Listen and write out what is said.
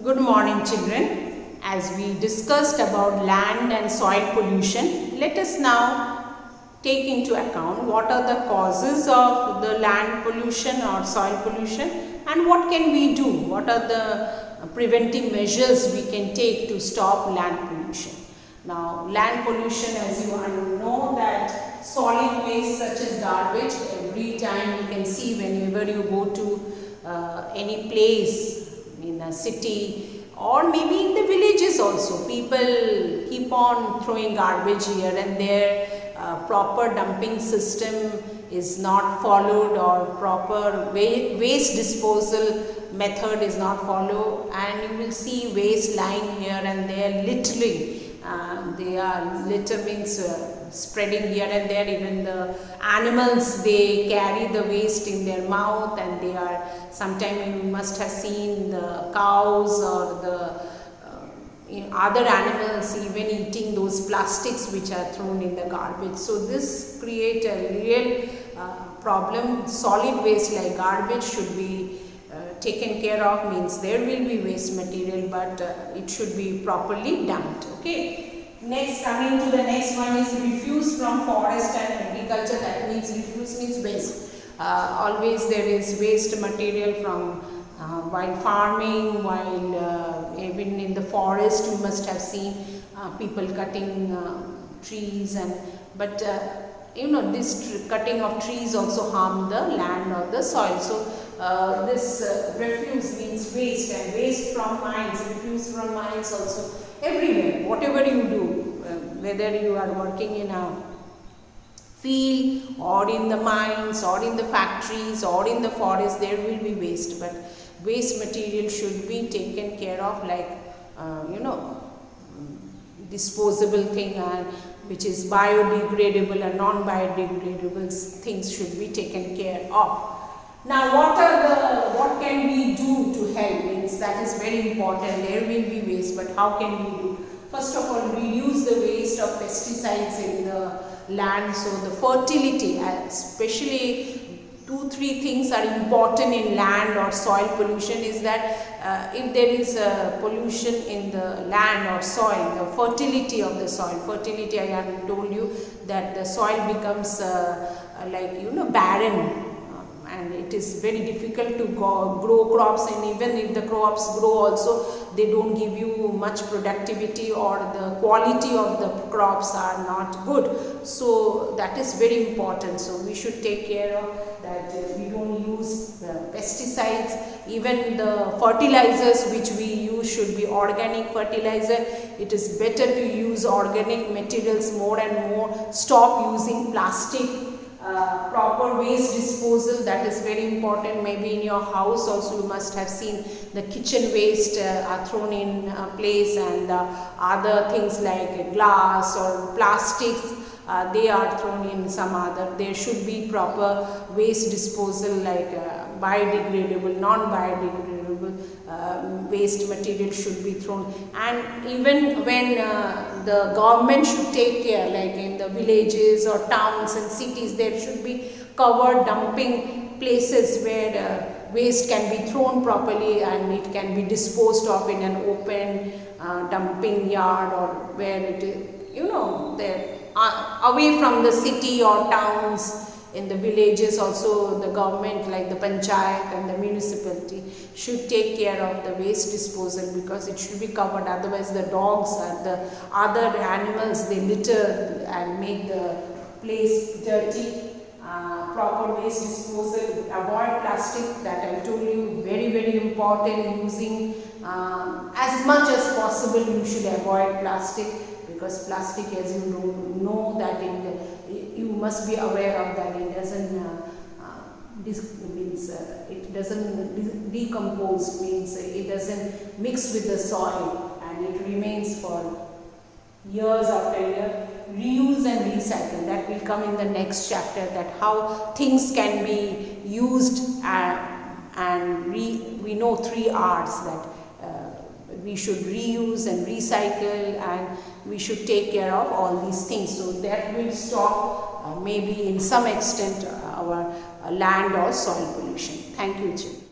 Good morning, children. As we discussed about land and soil pollution, let us now take into account what are the causes of the land pollution or soil pollution and what can we do, what are the preventive measures we can take to stop land pollution. Now, land pollution, as you all know, that solid waste such as garbage, every time you can see whenever you go to any place in a city or maybe in the villages also, people keep on throwing garbage here and there. Proper dumping system is not followed or proper waste disposal method is not followed, and you will see waste lying here and there littering. They are litter means spreading here and there. Even the animals, they carry the waste in their mouth, and they are, sometimes you must have seen the cows or the other animals even eating those plastics which are thrown in the garbage. So this create a real problem. Solid waste like garbage should be taken care of, means there will be waste material, but it should be properly dumped. Okay. Next, coming to the next one is refuse from forest and agriculture. That means refuse means waste. Always there is waste material from while farming, while even in the forest you must have seen people cutting trees, and but this cutting of trees also harm the land or the soil. So this refuse means waste, and waste from mines, refuse from mines also everywhere. Whatever you do, whether you are working in a field or in the mines or in the factories or in the forest, there will be waste, but waste material should be taken care of like disposable thing, and which is biodegradable and non-biodegradable things should be taken care of. Now, what can we do to help? Means that is very important. There will be waste, but how can we do? First of all, reduce the waste of pesticides in the land. So the fertility, especially 2-3 things are important in land or soil pollution, is that if there is pollution in the land or soil, the fertility of the soil. Fertility, I have told you that the soil becomes barren. And it is very difficult to grow crops, and even if the crops grow also, they don't give you much productivity, or the quality of the crops are not good. So that is very important. So we should take care of that. We don't use pesticides. Even the fertilizers which we use should be organic fertilizer. It is better to use organic materials more and more. Stop using plastic. Proper waste disposal, that is very important. Maybe in your house also you must have seen the kitchen waste are thrown in place, and other things like glass or plastics, they are thrown in some other. There should be proper waste disposal like biodegradable, non-biodegradable waste material should be thrown. And even when the government should take care, like in the villages or towns and cities, there should be covered dumping places where waste can be thrown properly and it can be disposed of in an open dumping yard, or where it is, away from the city or towns. In the villages also, the government like the panchayat and the municipality should take care of the waste disposal, because it should be covered. Otherwise the dogs and the other animals, they litter and make the place dirty. Proper waste disposal, avoid plastic, that I told you, very very important. Using as much as possible you should avoid plastic, because plastic, as you don't know, that you must be aware of that it doesn't it doesn't decompose, means it doesn't mix with the soil and it remains for years after year. Reuse and recycle, that will come in the next chapter, that how things can be used, and we know 3 R's, that we should reuse and recycle, and we should take care of all these things. So that will stop maybe in some extent our land or soil pollution. Thank you, children.